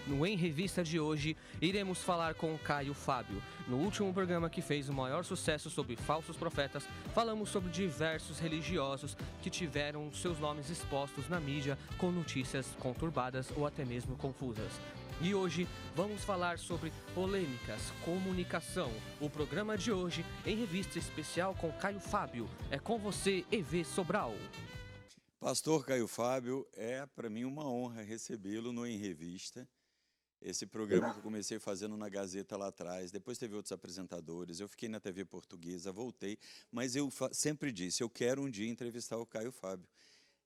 No Em Revista de hoje, iremos falar com Caio Fábio. No último programa que fez o maior sucesso sobre falsos profetas, falamos sobre diversos religiosos que tiveram seus nomes expostos na mídia com notícias conturbadas ou até mesmo confusas. E hoje vamos falar sobre polêmicas, comunicação. O programa de hoje, em revista especial com Caio Fábio. É com você, EV Sobral. Pastor Caio Fábio, é para mim uma honra recebê-lo no Em Revista. Esse programa que eu comecei fazendo na Gazeta lá atrás, depois teve outros apresentadores, eu fiquei na TV Portuguesa, voltei, mas eu sempre disse, eu quero um dia entrevistar o Caio Fábio.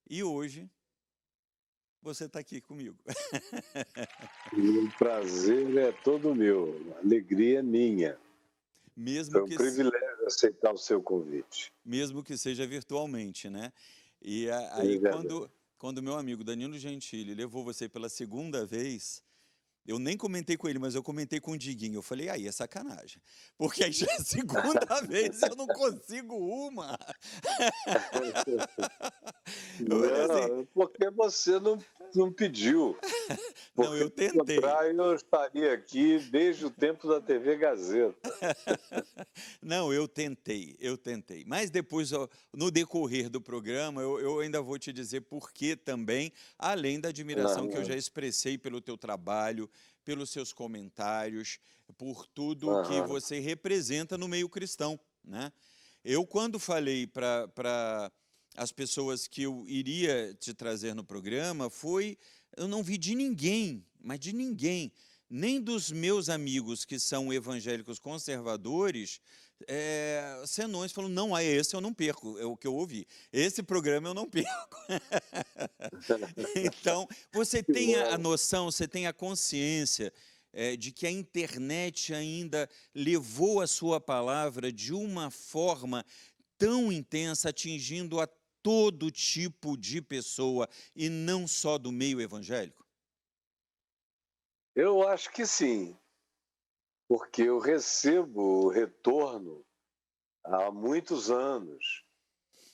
E hoje, você está aqui comigo. O prazer é todo meu, a alegria é minha. Foi um privilégio aceitar o seu convite. Mesmo que seja virtualmente, né? E aí, quando meu amigo Danilo Gentili levou você pela segunda vez, eu nem comentei com ele, mas eu comentei com o Diguinho. Eu falei, aí é sacanagem. Porque aí já é a segunda vez eu não consigo uma. Não, porque você não pediu. Porque, não, eu tentei. Eu estaria aqui desde o tempo da TV Gazeta. Não, eu tentei. Mas depois, no decorrer do programa, eu ainda vou te dizer por que também, além da admiração que eu já expressei pelo teu trabalho, pelos seus comentários, por tudo que você representa no meio cristão, né? Eu, quando falei para as pessoas que eu iria te trazer no programa, eu não vi de ninguém, mas de ninguém, nem dos meus amigos que são evangélicos conservadores, senões falam, não, esse eu não perco, é o que eu ouvi. Esse programa eu não perco. Então, você tem a noção, você tem a consciência de que a internet ainda levou a sua palavra de uma forma tão intensa, atingindo a todo tipo de pessoa e não só do meio evangélico? Eu acho que sim, porque eu recebo retorno há muitos anos.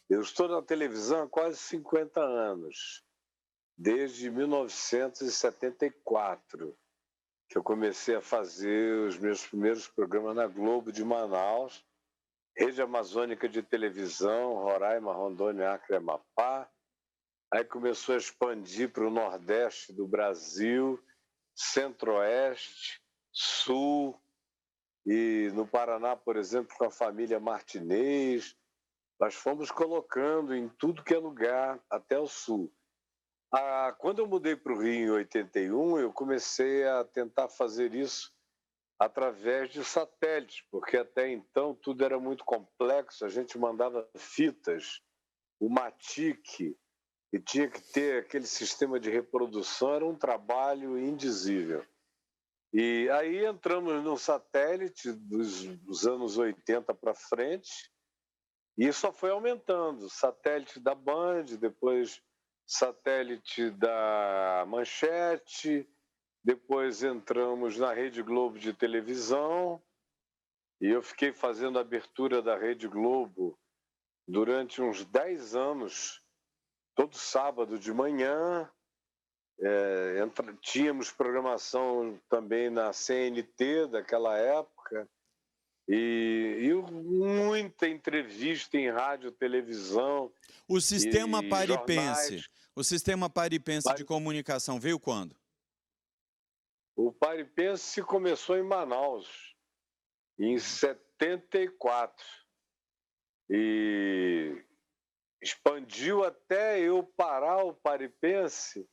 Eu estou na televisão há quase 50 anos, desde 1974, que eu comecei a fazer os meus primeiros programas na Globo de Manaus, Rede Amazônica de Televisão, Roraima, Rondônia, Acre e Amapá. Aí começou a expandir para o Nordeste do Brasil, Centro-Oeste, Sul, e no Paraná, por exemplo, com a família Martinez. Nós fomos colocando em tudo que é lugar, até o Sul. Quando eu mudei para o Rio em 81, eu comecei a tentar fazer isso através de satélites, porque até então tudo era muito complexo, a gente mandava fitas, o MATIC, e tinha que ter aquele sistema de reprodução, era um trabalho indizível. E aí entramos no satélite dos anos 80 para frente, e só foi aumentando. Satélite da Band, depois satélite da Manchete, depois entramos na Rede Globo de televisão, e eu fiquei fazendo a abertura da Rede Globo durante uns 10 anos, todo sábado de manhã. Tínhamos programação também na CNT daquela época, e muita entrevista em rádio, televisão. O sistema paripense de comunicação veio quando? O paripense começou em Manaus, em 74, e expandiu até eu parar o paripense,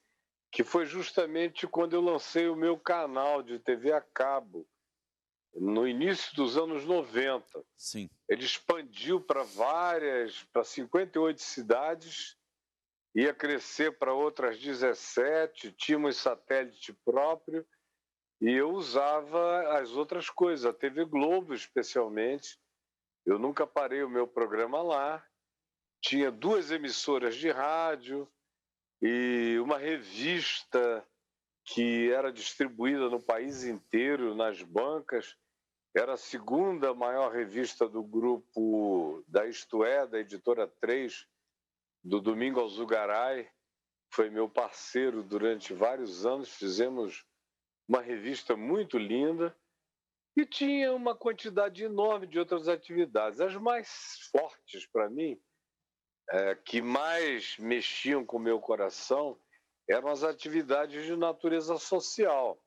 que foi justamente quando eu lancei o meu canal de TV a cabo, no início dos anos 90. Sim. Ele expandiu para 58 cidades, ia crescer para outras 17, tínhamos satélite próprio, e eu usava as outras coisas, a TV Globo especialmente. Eu nunca parei o meu programa lá. Tinha 2 emissoras de rádio e uma revista que era distribuída no país inteiro, nas bancas. Era a segunda maior revista do grupo da Isto É, da Editora 3, do Domingo Alzugaray. Foi meu parceiro durante vários anos, fizemos uma revista muito linda, e tinha uma quantidade enorme de outras atividades. As mais fortes para mim, que mais mexiam com o meu coração, eram as atividades de natureza social,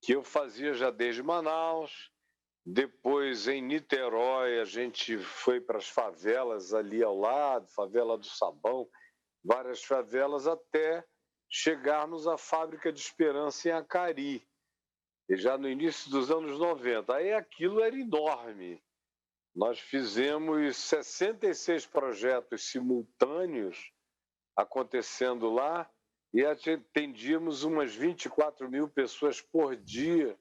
que eu fazia já desde Manaus. Depois, em Niterói, a gente foi para as favelas ali ao lado, favela do Sabão, várias favelas, até chegarmos à Fábrica de Esperança em Acari, e já no início dos anos 90. Aí aquilo era enorme. Nós fizemos 66 projetos simultâneos acontecendo lá e atendíamos umas 24 mil pessoas por dia,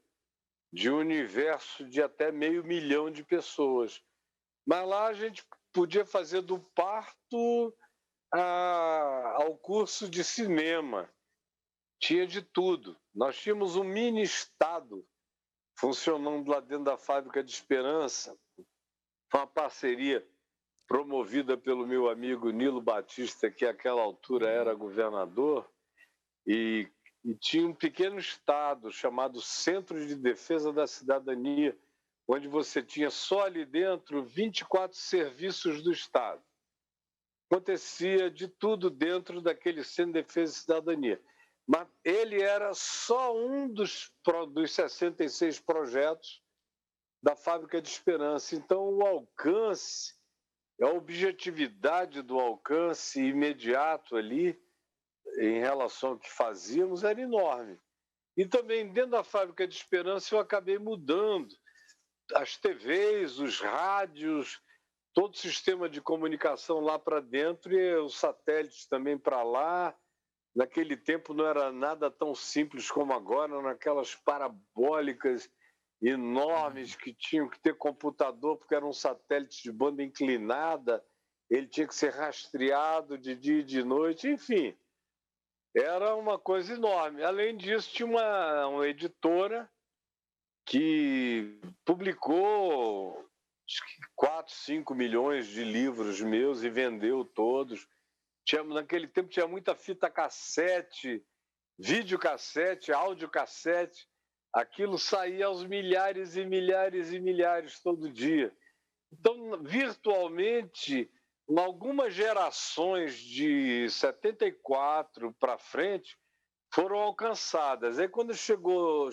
de um universo de até 500 mil de pessoas. Mas lá a gente podia fazer do parto ao curso de cinema. Tinha de tudo. Nós tínhamos um mini estado funcionando lá dentro da Fábrica de Esperança, uma parceria promovida pelo meu amigo Nilo Batista, que àquela altura era governador, e tinha um pequeno estado chamado Centro de Defesa da Cidadania, onde você tinha só ali dentro 24 serviços do Estado. Acontecia de tudo dentro daquele Centro de Defesa da Cidadania. Mas ele era só um dos 66 projetos da Fábrica de Esperança. Então, o alcance, a objetividade do alcance imediato ali, em relação ao que fazíamos, era enorme. E também, dentro da Fábrica de Esperança, eu acabei mudando as TVs, os rádios, todo o sistema de comunicação lá para dentro e os satélites também para lá. Naquele tempo não era nada tão simples como agora, naquelas parabólicas enormes que tinham que ter computador, porque eram satélites de banda inclinada, ele tinha que ser rastreado de dia e de noite, enfim. Era uma coisa enorme. Além disso, tinha uma editora que publicou 4, 5 milhões de livros meus e vendeu todos. Naquele tempo tinha muita fita cassete, videocassete, audiocassete. Aquilo saía aos milhares e milhares e milhares todo dia. Então, virtualmente, em algumas gerações de 74 para frente, foram alcançadas. Aí, quando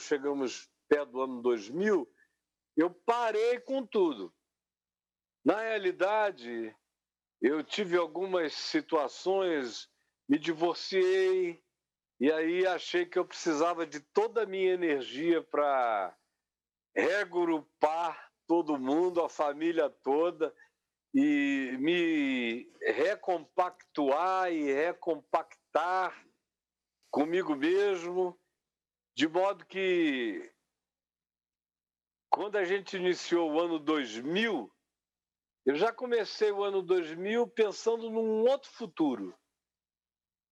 chegamos perto do ano 2000, eu parei com tudo. Na realidade, eu tive algumas situações, me divorciei, e aí achei que eu precisava de toda a minha energia para regrupar todo mundo, a família toda, e me recompactuar e recompactar comigo mesmo, de modo que, quando a gente iniciou o ano 2000, eu já comecei o ano 2000 pensando num outro futuro,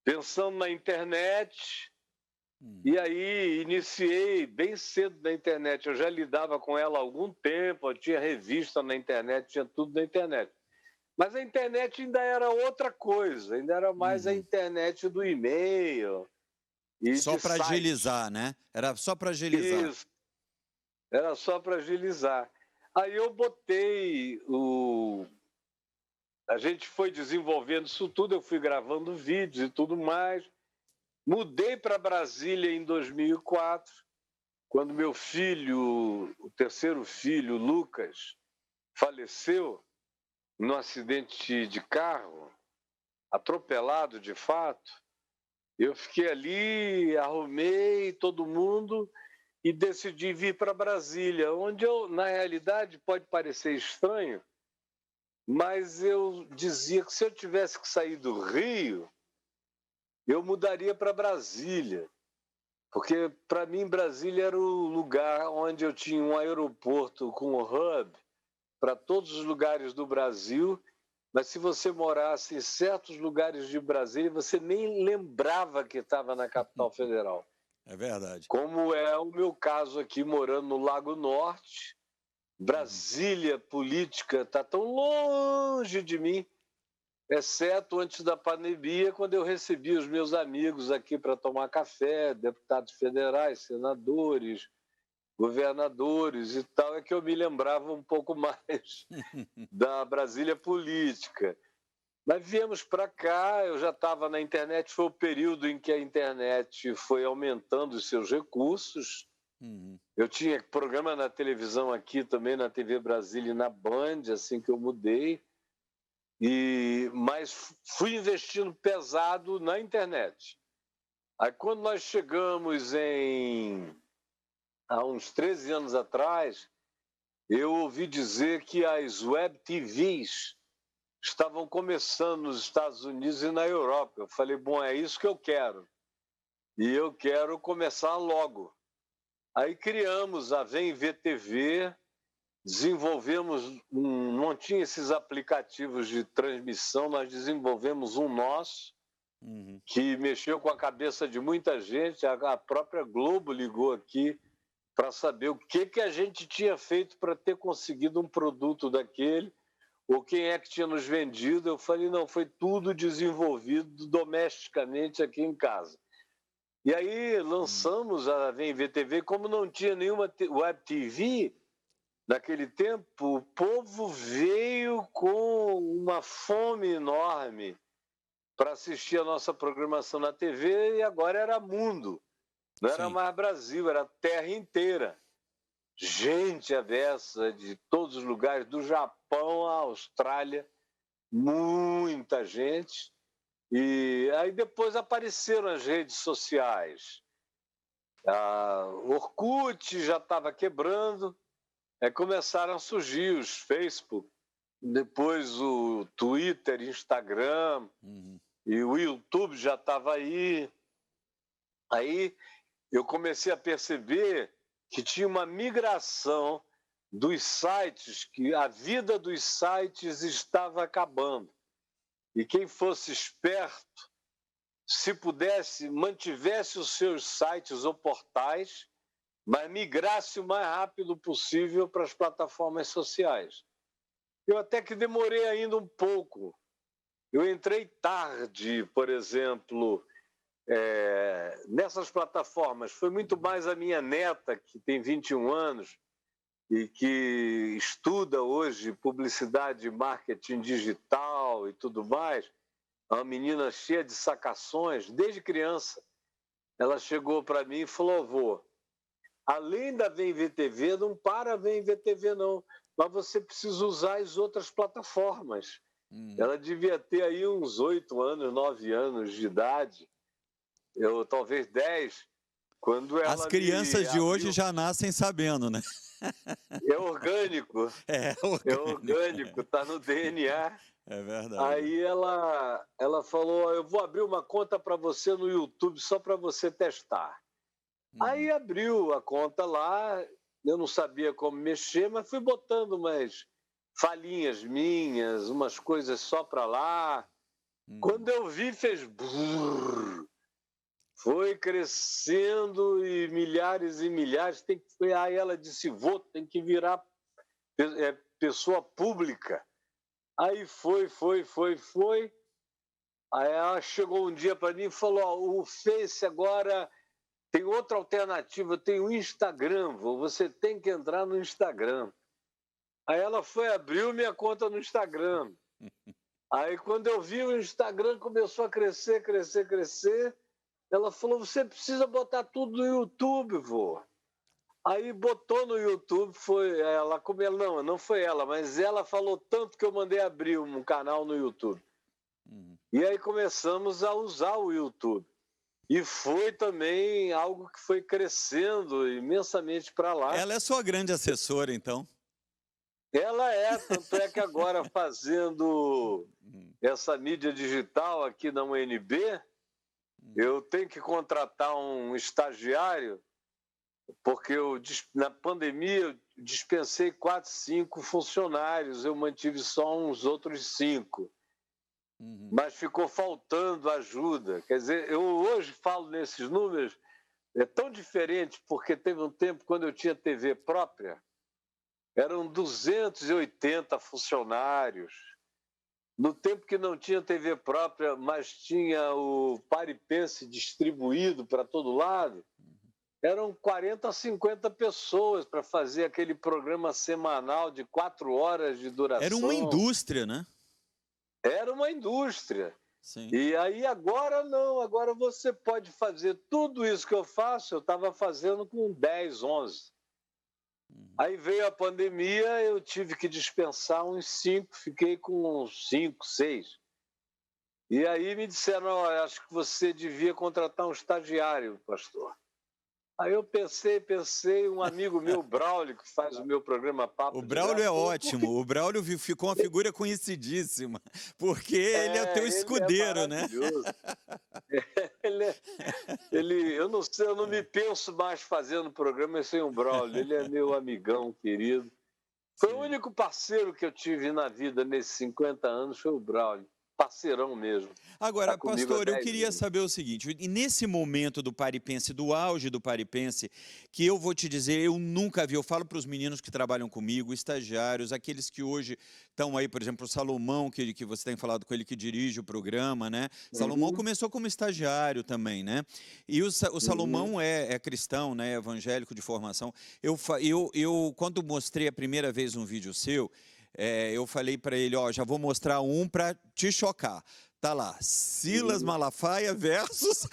pensando na internet, e aí iniciei bem cedo na internet. Eu já lidava com ela há algum tempo, eu tinha revista na internet, tinha tudo na internet. Mas a internet ainda era outra coisa, ainda era mais a internet do e-mail. Só para agilizar, né? Era só para agilizar. Isso, era só para agilizar. Aí eu botei A gente foi desenvolvendo isso tudo, eu fui gravando vídeos e tudo mais. Mudei para Brasília em 2004, quando meu filho, o terceiro filho, Lucas, faleceu num acidente de carro, atropelado de fato. Eu fiquei ali, arrumei todo mundo e decidi vir para Brasília, onde eu, na realidade, pode parecer estranho, mas eu dizia que se eu tivesse que sair do Rio, eu mudaria para Brasília, porque para mim Brasília era o lugar onde eu tinha um aeroporto com um hub para todos os lugares do Brasil, mas se você morasse em certos lugares de Brasília, você nem lembrava que estava na capital federal. É verdade. Como é o meu caso aqui, morando no Lago Norte. Brasília política está tão longe de mim exceto antes da pandemia, quando eu recebi os meus amigos aqui para tomar café, deputados federais, senadores, governadores e tal, é que eu me lembrava um pouco mais da Brasília política. Mas viemos para cá, eu já estava na internet, foi o período em que a internet foi aumentando os seus recursos. Eu tinha programa na televisão aqui também, na TV Brasília e na Band, assim que eu mudei. Mas fui investindo pesado na internet. Aí quando nós chegamos há uns 13 anos atrás, eu ouvi dizer que as web TVs estavam começando nos Estados Unidos e na Europa. Eu falei, bom, é isso que eu quero. E eu quero começar logo. Aí criamos a Vem VTV, desenvolvemos, não tinha esses aplicativos de transmissão, nós desenvolvemos um nosso, que mexeu com a cabeça de muita gente. A própria Globo ligou aqui para saber o que a gente tinha feito para ter conseguido um produto daquele, ou quem é que tinha nos vendido. Eu falei, não, foi tudo desenvolvido domesticamente aqui em casa. E aí lançamos a Vem VTV, como não tinha nenhuma web TV naquele tempo, o povo veio com uma fome enorme para assistir a nossa programação na TV, e agora era mundo, não era mais Brasil, era a terra inteira. Gente avessa de todos os lugares, do Japão à Austrália, muita gente. E aí depois apareceram as redes sociais. O Orkut já estava quebrando, começaram a surgir os Facebook, depois o Twitter, Instagram, e o YouTube já estava aí. Aí eu comecei a perceber que tinha uma migração dos sites, que a vida dos sites estava acabando. E quem fosse esperto, se pudesse, mantivesse os seus sites ou portais, mas migrasse o mais rápido possível para as plataformas sociais. Eu até que demorei ainda um pouco. Eu entrei tarde, por exemplo, nessas plataformas. Foi muito mais a minha neta, que tem 21 anos e que estuda hoje publicidade e marketing digital e tudo mais. É uma menina cheia de sacações, desde criança. Ela chegou para mim e falou, avô, além da Vem VTV, não para a Vem VTV não, mas você precisa usar as outras plataformas. Ela devia ter aí uns 8 anos, 9 anos de idade, talvez 10, quando ela As crianças de hoje já nascem sabendo, né? É orgânico. É orgânico, está no DNA. É verdade. Aí ela falou, eu vou abrir uma conta para você no YouTube só para você testar. Aí abriu a conta lá, eu não sabia como mexer, mas fui botando umas falhinhas minhas, umas coisas só para lá. Quando eu vi, fez brrr. Foi crescendo e milhares. Aí ela disse, vô, tem que virar pessoa pública. Aí foi. Aí ela chegou um dia para mim e falou, o Face agora tem outra alternativa, tem o Instagram, vô, você tem que entrar no Instagram. Aí ela abriu minha conta no Instagram. Aí quando eu vi, o Instagram começou a crescer. Ela falou, você precisa botar tudo no YouTube, vô. Aí botou no YouTube, não foi ela, mas ela falou tanto que eu mandei abrir um canal no YouTube. E aí começamos a usar o YouTube. E foi também algo que foi crescendo imensamente para lá. Ela é sua grande assessora, então? Ela tanto é que agora fazendo essa mídia digital aqui na UNB, eu tenho que contratar um estagiário, porque na pandemia eu dispensei 4, 5 funcionários, eu mantive só uns outros 5. Mas ficou faltando ajuda. Quer dizer, eu hoje falo nesses números, é tão diferente, porque teve um tempo, quando eu tinha TV própria, eram 280 funcionários. no tempo que não tinha TV própria, mas tinha o Paripense distribuído para todo lado, eram 40 a 50 pessoas para fazer aquele programa semanal de 4 horas de duração. Era uma indústria, né? Era uma indústria. Sim. E aí agora não, agora você pode fazer tudo isso que eu faço, eu estava fazendo com 10, 11. Aí veio a pandemia, eu tive que dispensar uns 5, fiquei com uns 5, 6. E aí me disseram, acho que você devia contratar um estagiário, pastor. Aí eu pensei, um amigo meu, Braulio, que faz o meu programa Papo O de Braulio Gato, é ótimo, o Braulio ficou uma figura conhecidíssima, porque ele é teu escudeiro, né? Eu não sei, eu não me penso mais fazendo programa sem o Braulio, ele é meu amigão querido. Foi o único parceiro que eu tive na vida nesses 50 anos, foi o Braulio. Parceirão mesmo. Agora, Tá comigo há pastor, eu 10 queria anos. saber o seguinte, e nesse momento do Paripense, do auge do Paripense, que eu vou te dizer, eu nunca vi, eu falo para os meninos que trabalham comigo, estagiários, aqueles que hoje estão aí, por exemplo, o Salomão, que você tem falado com ele, que dirige o programa, né? Salomão começou como estagiário também, né? E o Salomão é cristão, né? Evangélico de formação. Eu, quando mostrei a primeira vez um vídeo seu, eu falei para ele, já vou mostrar um para te chocar. Tá lá, Silas Malafaia versus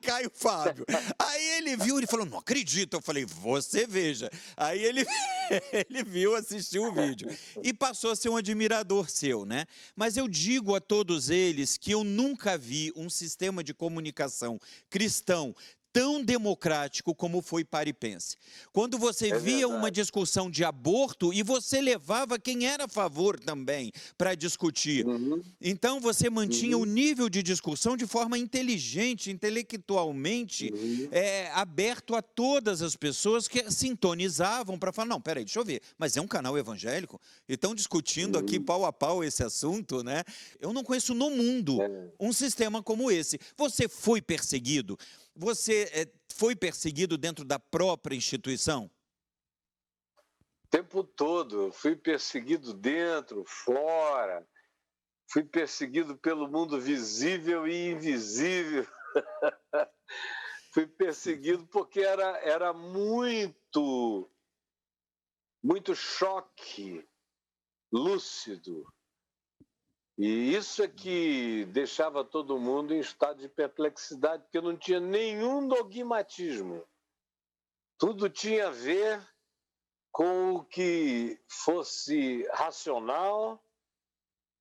Caio Fábio. Aí ele viu, ele falou, não acredito. Eu falei, você veja. Aí ele viu, assistiu o vídeo e passou a ser um admirador seu, né? Mas eu digo a todos eles que eu nunca vi um sistema de comunicação cristão tão democrático como foi Paripense. Quando você via uma discussão de aborto e você levava quem era a favor também para discutir. Então você mantinha o nível de discussão de forma inteligente, intelectualmente, aberto a todas as pessoas que sintonizavam para falar, não, peraí, deixa eu ver, mas é um canal evangélico? E estão discutindo aqui pau a pau esse assunto, né? Eu não conheço no mundo um sistema como esse. Você foi perseguido? Você foi perseguido dentro da própria instituição? O tempo todo. Fui perseguido dentro, fora. Fui perseguido pelo mundo visível e invisível. Fui perseguido porque era muito choque lúcido. E isso é que deixava todo mundo em estado de perplexidade, porque não tinha nenhum dogmatismo. Tudo tinha a ver com o que fosse racional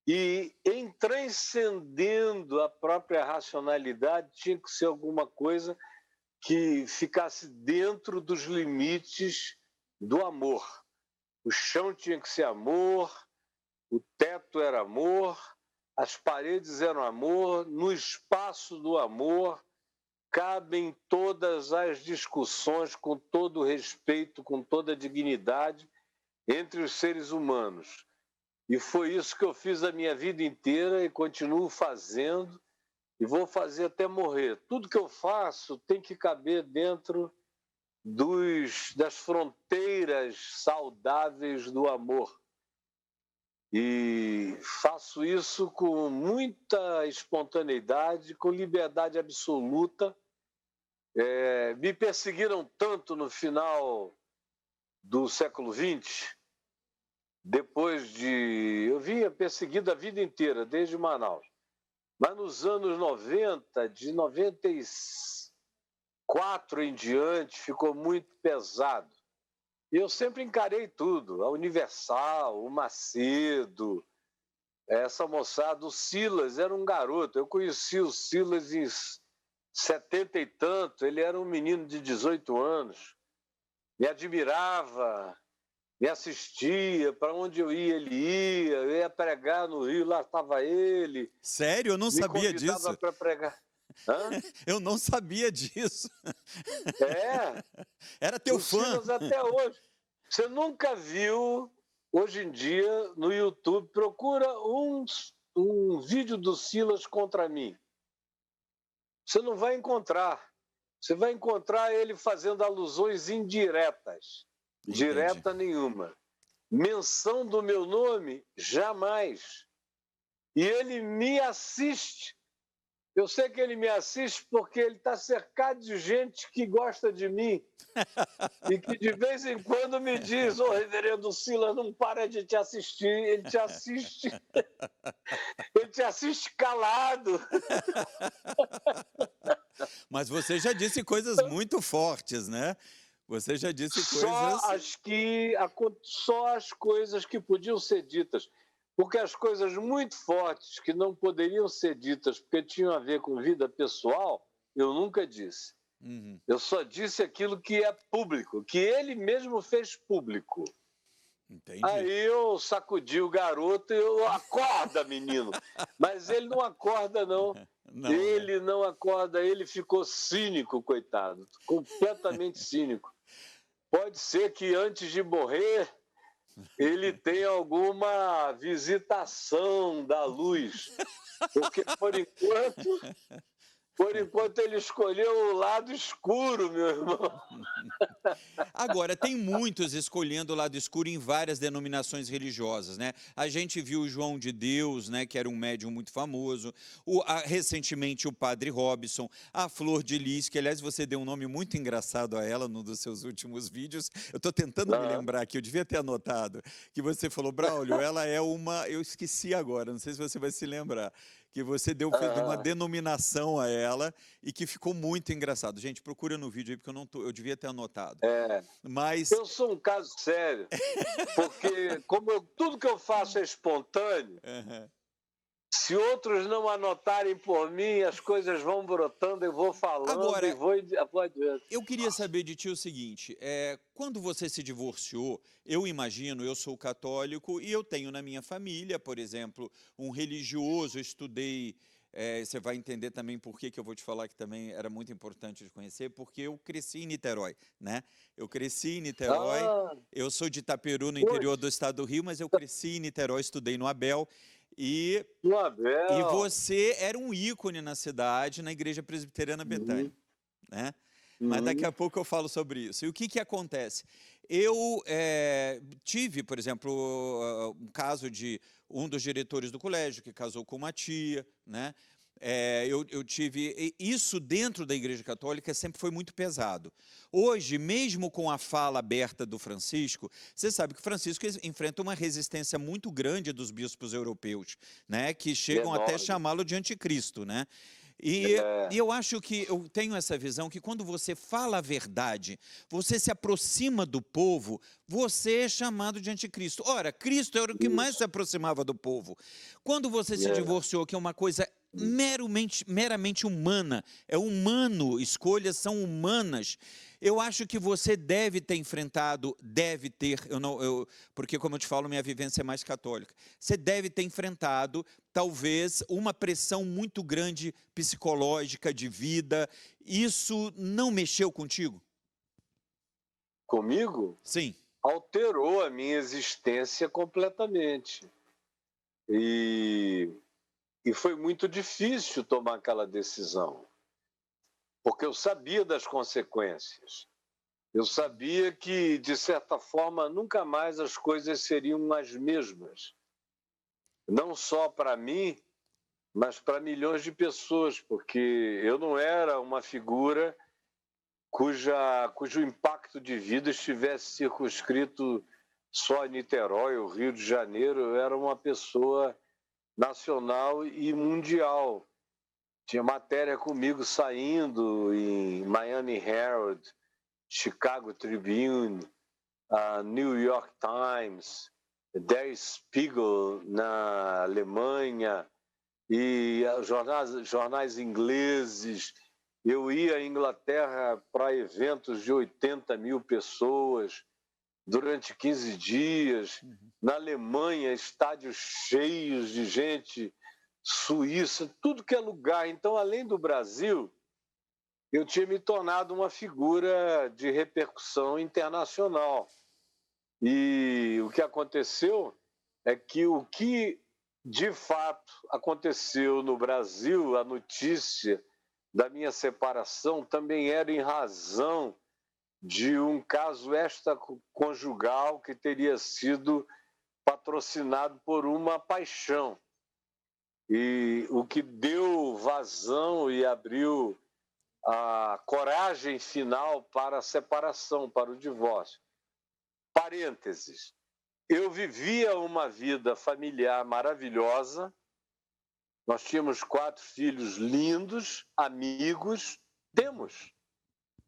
e, em transcendendo a própria racionalidade, tinha que ser alguma coisa que ficasse dentro dos limites do amor. O chão tinha que ser amor, o teto era amor, as paredes eram amor, no espaço do amor cabem todas as discussões com todo respeito, com toda dignidade entre os seres humanos. E foi isso que eu fiz a minha vida inteira e continuo fazendo e vou fazer até morrer. Tudo que eu faço tem que caber dentro das fronteiras saudáveis do amor. E faço isso com muita espontaneidade, com liberdade absoluta. Me perseguiram tanto no final do século XX, eu vinha perseguido a vida inteira, desde Manaus. Mas nos anos 90, de 94 em diante, ficou muito pesado. E eu sempre encarei tudo, a Universal, o Macedo, essa moçada. O Silas era um garoto, eu conheci o Silas em 70 e tanto, ele era um menino de 18 anos, me admirava, me assistia, para onde eu ia pregar no Rio, lá estava ele. Sério? Eu não sabia disso. Me convidava para pregar. Hã? Eu não sabia disso. Era teu fã. Silas até hoje. Você nunca viu, hoje em dia, no YouTube, procura um vídeo do Silas contra mim. Você não vai encontrar. Você vai encontrar ele fazendo alusões indiretas. Entendi. Direta nenhuma. Menção do meu nome, jamais. E ele me assiste. Eu sei que ele me assiste porque ele está cercado de gente que gosta de mim e que de vez em quando me diz: ô, reverendo Silas, não para de te assistir. Ele te assiste, ele te assiste calado. Mas você já disse coisas muito fortes, né? Você já disse coisas... Só as coisas que podiam ser ditas. Porque as coisas muito fortes que não poderiam ser ditas porque tinham a ver com vida pessoal, eu nunca disse. Uhum. Eu só disse aquilo que é público, que ele mesmo fez público. Entendi. Aí eu sacudi o garoto e eu: acorda, menino. Mas ele não acorda, não. Não, Ele não acorda, ele ficou cínico, coitado. Completamente cínico. Pode ser que antes de morrer ele tenha alguma visitação da luz, porque por enquanto ele escolheu o lado escuro, meu irmão. Agora, tem muitos escolhendo o lado escuro em várias denominações religiosas, né? A gente viu o João de Deus, né, que era um médium muito famoso, recentemente o Padre Robson, a Flor de Lis, que aliás você deu um nome muito engraçado a ela num dos seus últimos vídeos. Eu estou tentando me lembrar aqui, eu devia ter anotado, que você falou: Braulio, ela é uma... Eu esqueci agora, não sei se você vai se lembrar, que você fez uma denominação a ela e que ficou muito engraçado. Gente, procura no vídeo aí, porque eu devia ter anotado. Mas... Eu sou um caso sério, porque tudo que eu faço é espontâneo, se outros não anotarem por mim, as coisas vão brotando, eu vou falando. Agora, e vou adiante. Eu queria saber de ti o seguinte, quando você se divorciou, eu imagino, eu sou católico e eu tenho na minha família, por exemplo, um religioso, eu estudei... você vai entender também por que eu vou te falar que também era muito importante de conhecer, porque eu cresci em Niterói, né? Eu cresci em Niterói, eu sou de Itaperu, no interior do estado do Rio, mas eu cresci em Niterói, estudei no Abel, e você era um ícone na cidade, na Igreja Presbiteriana Betânia, né? Mas daqui a pouco eu falo sobre isso. E o que acontece? Eu tive, por exemplo, um caso de um dos diretores do colégio que casou com uma tia, né? Eu tive... Isso dentro da Igreja Católica sempre foi muito pesado. Hoje, mesmo com a fala aberta do Francisco, você sabe que o Francisco enfrenta uma resistência muito grande dos bispos europeus, né? Que chegam até chamá-lo de anticristo, né? E eu acho que eu tenho essa visão que quando você fala a verdade, você se aproxima do povo, você é chamado de anticristo. Ora, Cristo era o que mais se aproximava do povo. Quando você se divorciou, que é uma coisa meramente humana, é humano, escolhas são humanas, eu acho que você deve ter enfrentado, porque como eu te falo, minha vivência é mais católica, você deve ter enfrentado, talvez, uma pressão muito grande psicológica de vida. Isso não mexeu contigo? Comigo? Sim. Alterou a minha existência completamente. E foi muito difícil tomar aquela decisão, porque eu sabia das consequências. Eu sabia que, de certa forma, nunca mais as coisas seriam as mesmas. Não só para mim, mas para milhões de pessoas, porque eu não era uma figura cujo impacto de vida estivesse circunscrito só a Niterói, o Rio de Janeiro. Eu era uma pessoa nacional e mundial. Tinha matéria comigo saindo em Miami Herald, Chicago Tribune, New York Times, Der Spiegel na Alemanha, e jornais ingleses. Eu ia à Inglaterra para eventos de 80 mil pessoas durante 15 dias. Na Alemanha, estádios cheios de gente, Suíça, tudo que é lugar. Então, além do Brasil, eu tinha me tornado uma figura de repercussão internacional. E o que aconteceu é que o que de fato aconteceu no Brasil, a notícia da minha separação, também era em razão de um caso extraconjugal que teria sido patrocinado por uma paixão. E o que deu vazão e abriu a coragem final para a separação, para o divórcio. Parênteses. Eu vivia uma vida familiar maravilhosa. Nós tínhamos 4 filhos lindos, amigos. Temos.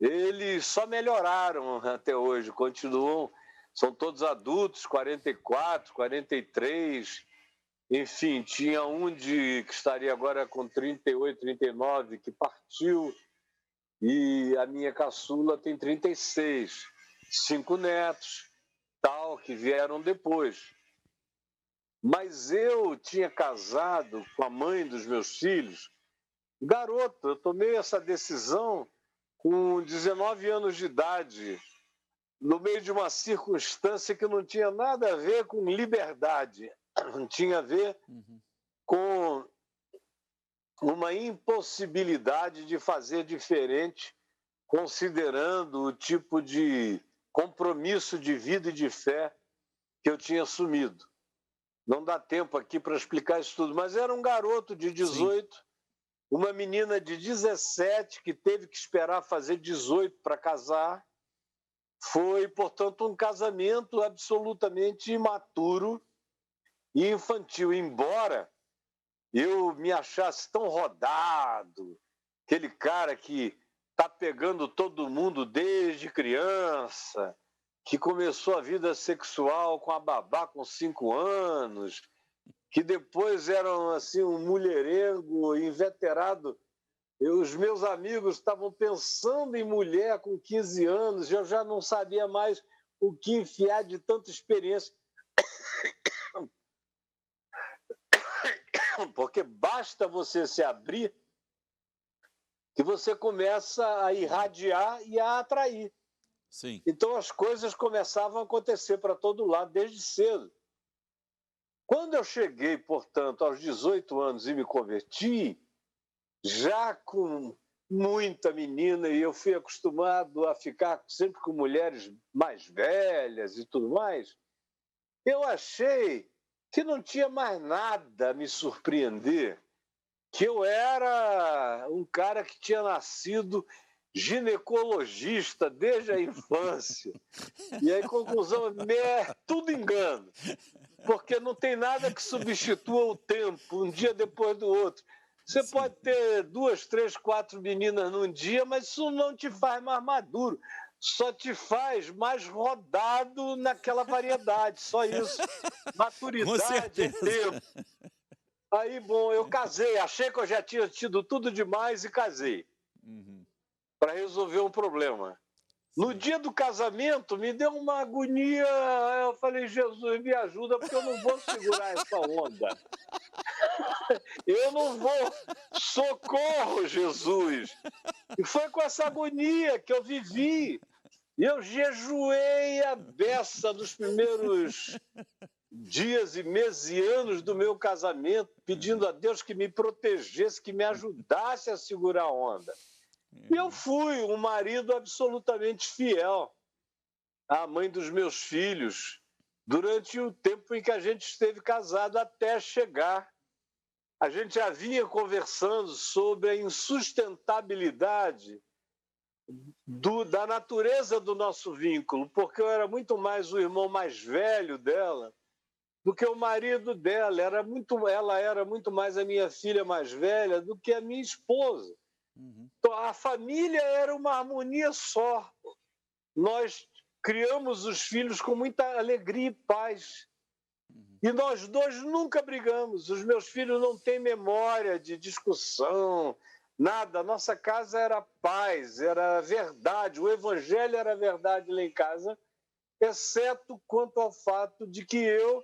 Eles só melhoraram até hoje, continuam. São todos adultos, 44, 43. Enfim, tinha um que estaria agora com 38, 39, que partiu. E a minha caçula tem 36. 5 netos, tal, que vieram depois. Mas eu tinha casado com a mãe dos meus filhos, garoto. Eu tomei essa decisão com 19 anos de idade, no meio de uma circunstância que não tinha nada a ver com liberdade, tinha a ver com uma impossibilidade de fazer diferente, considerando o tipo de compromisso de vida e de fé que eu tinha assumido. Não dá tempo aqui para explicar isso tudo, mas era um garoto de 18, sim, uma menina de 17 que teve que esperar fazer 18 para casar. Foi, portanto, um casamento absolutamente imaturo e infantil, embora eu me achasse tão rodado, aquele cara que está pegando todo mundo desde criança, que começou a vida sexual com a babá com 5 anos, que depois era assim, um mulherengo inveterado. Os meus amigos estavam pensando em mulher com 15 anos, eu já não sabia mais o que enfiar de tanta experiência. Porque basta você se abrir que você começa a irradiar e a atrair. Sim. Então as coisas começavam a acontecer para todo lado desde cedo. Quando eu cheguei, portanto, aos 18 anos e me converti, já com muita menina, e eu fui acostumado a ficar sempre com mulheres mais velhas e tudo mais, eu achei que não tinha mais nada a me surpreender, que eu era um cara que tinha nascido ginecologista desde a infância. E aí, conclusão, tudo engano, porque não tem nada que substitua o tempo, um dia depois do outro. Você Sim. pode ter 2, 3, 4 meninas num dia, mas isso não te faz mais maduro, só te faz mais rodado naquela variedade, só isso. Maturidade é tempo. Aí, bom, eu casei, achei que eu já tinha tido tudo demais e casei. Para resolver um problema. No dia do casamento, me deu uma agonia. Eu falei, Jesus, me ajuda, porque eu não vou segurar essa onda. Eu não vou. Socorro, Jesus. E foi com essa agonia que eu vivi. E eu jejuei a beça nos primeiros dias e meses e anos do meu casamento, pedindo a Deus que me protegesse, que me ajudasse a segurar a onda. E eu fui um marido absolutamente fiel à mãe dos meus filhos durante o tempo em que a gente esteve casado até chegar. A gente já vinha conversando sobre a insustentabilidade da natureza do nosso vínculo, porque eu era muito mais o irmão mais velho dela do que o marido dela. Ela era muito mais a minha filha mais velha do que a minha esposa. Então, a família era uma harmonia só. Nós criamos os filhos com muita alegria e paz. E nós dois nunca brigamos. Os meus filhos não têm memória de discussão, nada. A nossa casa era paz, era verdade. O evangelho era verdade lá em casa, exceto quanto ao fato de que eu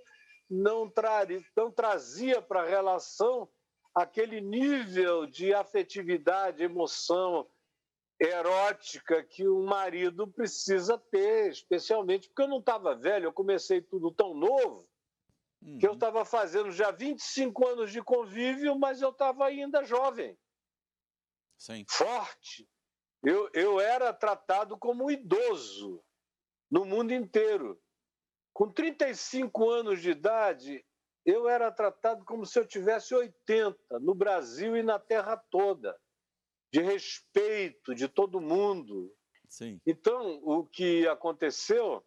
não trazia para a relação aquele nível de afetividade, emoção erótica que um marido precisa ter, especialmente porque eu não estava velho, eu comecei tudo tão novo, que eu estava fazendo já 25 anos de convívio, mas eu estava ainda jovem, Sim. forte. Eu era tratado como um idoso no mundo inteiro. Com 35 anos de idade, eu era tratado como se eu tivesse 80, no Brasil e na terra toda, de respeito de todo mundo. Sim. Então, o que aconteceu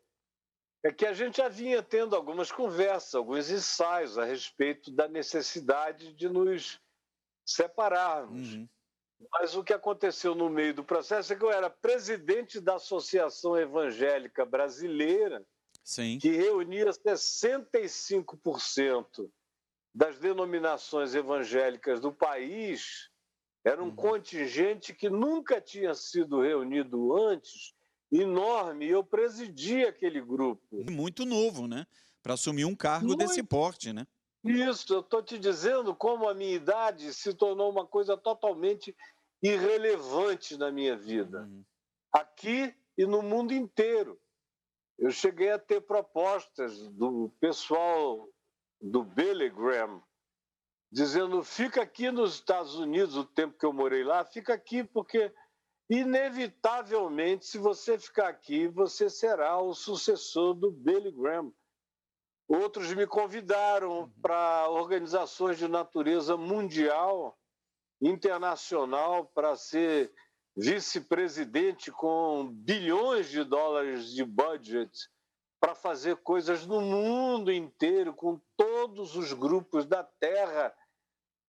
é que a gente já vinha tendo algumas conversas, alguns ensaios a respeito da necessidade de nos separarmos. Uhum. Mas o que aconteceu no meio do processo é que eu era presidente da Associação Evangélica Brasileira, Sim. que reunia 65% das denominações evangélicas do país. Era um contingente que nunca tinha sido reunido antes, enorme, e eu presidia aquele grupo. Muito novo, né? Para assumir um cargo desse porte, né? Isso, eu estou te dizendo como a minha idade se tornou uma coisa totalmente irrelevante na minha vida, aqui e no mundo inteiro. Eu cheguei a ter propostas do pessoal do Billy Graham, dizendo, fica aqui nos Estados Unidos, o tempo que eu morei lá, fica aqui porque, inevitavelmente, se você ficar aqui, você será o sucessor do Billy Graham. Outros me convidaram para organizações de natureza mundial, internacional, para ser vice-presidente com bilhões de dólares de budget para fazer coisas no mundo inteiro, com todos os grupos da Terra.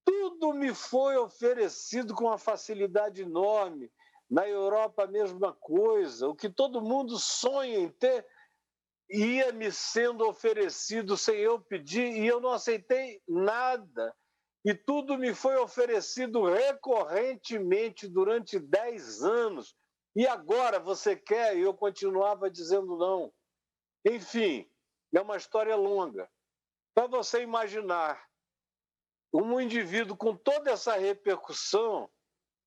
Tudo me foi oferecido com uma facilidade enorme. Na Europa, a mesma coisa. O que todo mundo sonha em ter ia me sendo oferecido sem eu pedir e eu não aceitei nada. E tudo me foi oferecido recorrentemente durante 10 anos. E agora você quer? E eu continuava dizendo não. Enfim, é uma história longa. Para você imaginar um indivíduo com toda essa repercussão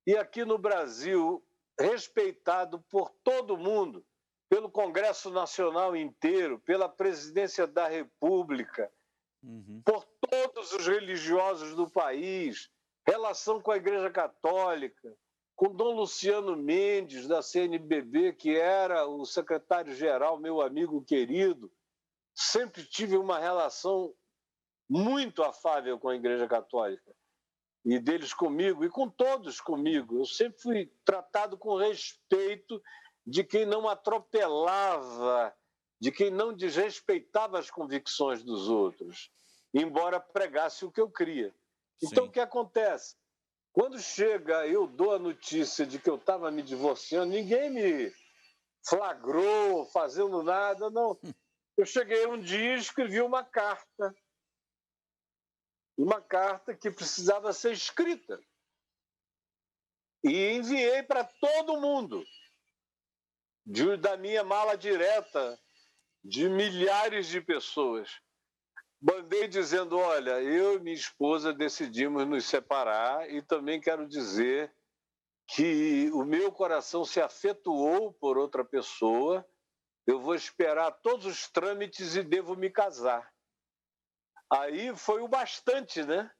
e aqui no Brasil respeitado por todo mundo, pelo Congresso Nacional inteiro, pela Presidência da República, por todos os religiosos do país, relação com a Igreja Católica, com Dom Luciano Mendes, da CNBB, que era o secretário-geral, meu amigo querido. Sempre tive uma relação muito afável com a Igreja Católica, e deles comigo, e com todos comigo. Eu sempre fui tratado com respeito de quem não atropelava, de quem não desrespeitava as convicções dos outros, embora pregasse o que eu cria. Então, o que acontece? Quando chega, eu dou a notícia de que eu estava me divorciando, ninguém me flagrou fazendo nada, não. Eu cheguei um dia e escrevi uma carta que precisava ser escrita, e enviei para todo mundo, da minha mala direta, de milhares de pessoas. Mandei dizendo, olha, eu e minha esposa decidimos nos separar e também quero dizer que o meu coração se afetuou por outra pessoa, eu vou esperar todos os trâmites e devo me casar. Aí foi o bastante, né?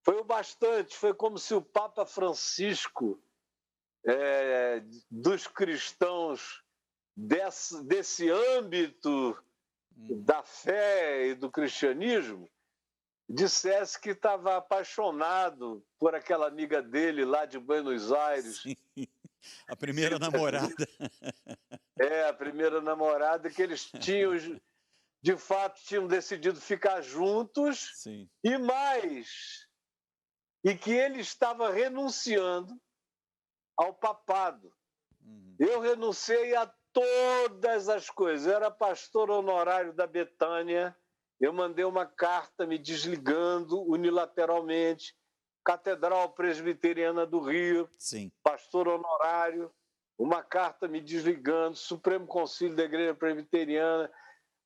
Foi o bastante, foi como se o Papa Francisco, dos cristãos, desse âmbito da fé e do cristianismo, dissesse que estava apaixonado por aquela amiga dele lá de Buenos Aires. Sim. A primeira namorada. A primeira namorada, que eles tinham, de fato, tinham decidido ficar juntos. Sim. E mais, e que ele estava renunciando ao papado. Eu renunciei a todas as coisas. Eu era pastor honorário da Betânia, eu mandei uma carta me desligando unilateralmente, Catedral Presbiteriana do Rio, Sim. pastor honorário, uma carta me desligando, Supremo Conselho da Igreja Presbiteriana,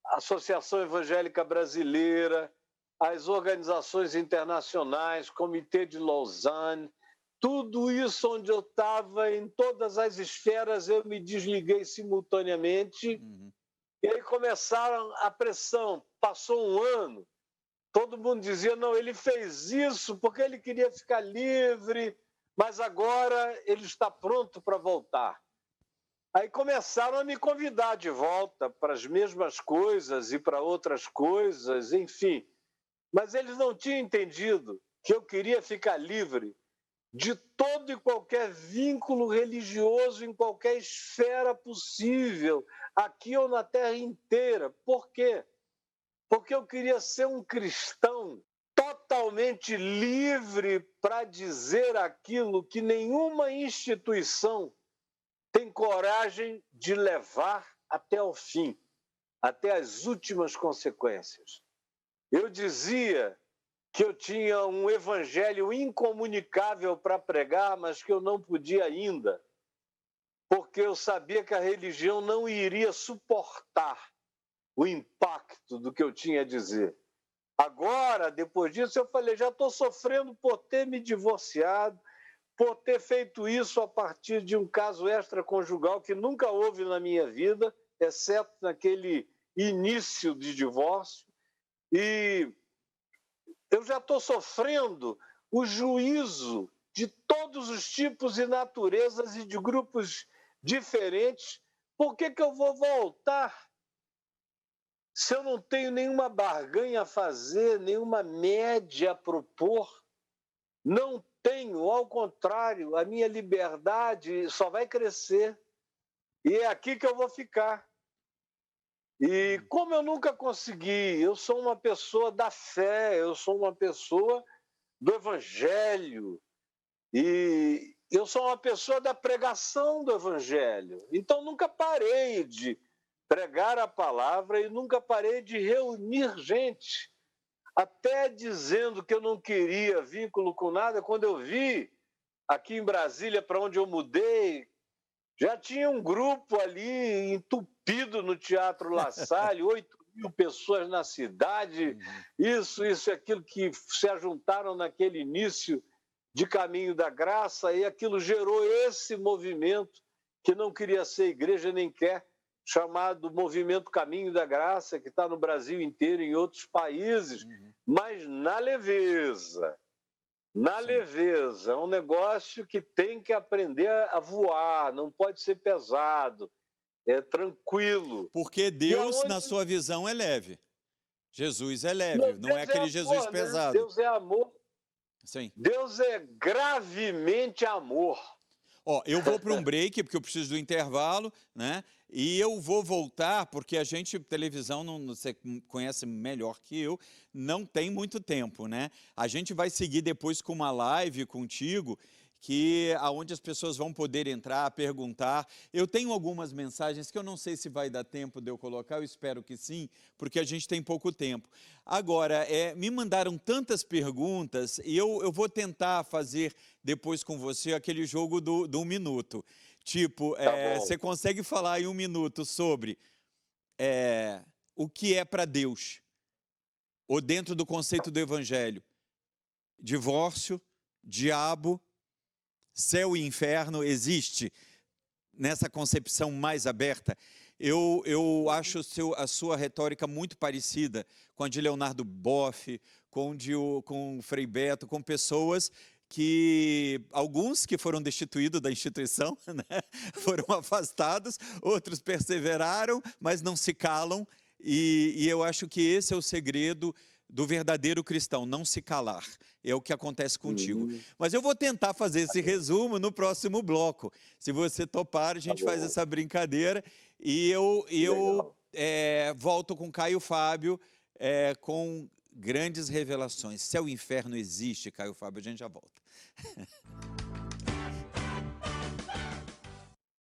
Associação Evangélica Brasileira, as organizações internacionais, Comitê de Lausanne, tudo isso onde eu estava, em todas as esferas, eu me desliguei simultaneamente. E aí começaram a pressão. Passou um ano, todo mundo dizia, não, ele fez isso porque ele queria ficar livre, mas agora ele está pronto para voltar. Aí começaram a me convidar de volta para as mesmas coisas e para outras coisas, enfim. Mas eles não tinham entendido que eu queria ficar livre de todo e qualquer vínculo religioso em qualquer esfera possível, aqui ou na terra inteira. Por quê? Porque eu queria ser um cristão totalmente livre para dizer aquilo que nenhuma instituição tem coragem de levar até o fim, até as últimas consequências. Eu dizia que eu tinha um evangelho incomunicável para pregar, mas que eu não podia ainda, porque eu sabia que a religião não iria suportar o impacto do que eu tinha a dizer. Agora, depois disso, eu falei, já estou sofrendo por ter me divorciado, por ter feito isso a partir de um caso extraconjugal que nunca houve na minha vida, exceto naquele início de divórcio, e eu já estou sofrendo o juízo de todos os tipos e naturezas e de grupos diferentes. Por que eu vou voltar se eu não tenho nenhuma barganha a fazer, nenhuma média a propor? Não tenho, ao contrário, a minha liberdade só vai crescer. E é aqui que eu vou ficar. E como eu nunca consegui, eu sou uma pessoa da fé, eu sou uma pessoa do evangelho, e eu sou uma pessoa da pregação do evangelho. Então nunca parei de pregar a palavra e nunca parei de reunir gente, até dizendo que eu não queria vínculo com nada. Quando eu vi aqui em Brasília, para onde eu mudei, já tinha um grupo ali entupido no Teatro La Salle, 8.000 pessoas na cidade, isso e aquilo, que se ajuntaram naquele início de Caminho da Graça, e aquilo gerou esse movimento que não queria ser igreja nem quer, chamado Movimento Caminho da Graça, que está no Brasil inteiro e em outros países, mas na leveza. Na leveza, é um negócio que tem que aprender a voar, não pode ser pesado, é tranquilo. Porque Deus, na sua visão, é leve. Jesus é leve, não é aquele Jesus pesado. Né? Deus é amor. Sim. Deus é gravemente amor. Ó, eu vou para um break, porque eu preciso do intervalo, né? E eu vou voltar, porque a gente, televisão, você conhece melhor que eu, não tem muito tempo, né? A gente vai seguir depois com uma live contigo, aonde as pessoas vão poder entrar, perguntar. Eu tenho algumas mensagens que eu não sei se vai dar tempo de eu colocar, eu espero que sim, porque a gente tem pouco tempo. Agora, me mandaram tantas perguntas e eu vou tentar fazer depois com você aquele jogo do 1 minuto. Tipo, você consegue falar em 1 minuto sobre o que é para Deus, ou dentro do conceito do Evangelho? Divórcio, diabo, céu e inferno, existe nessa concepção mais aberta? Eu acho a sua retórica muito parecida com a de Leonardo Boff, com o Frei Beto, com pessoas alguns que foram destituídos da instituição, né? Foram afastados, outros perseveraram, mas não se calam, e eu acho que esse é o segredo do verdadeiro cristão, não se calar. É o que acontece contigo. Mas eu vou tentar fazer esse resumo no próximo bloco. Se você topar, a gente faz essa brincadeira. E eu volto com Caio Fábio com grandes revelações. Céu e inferno existe, Caio Fábio, a gente já volta.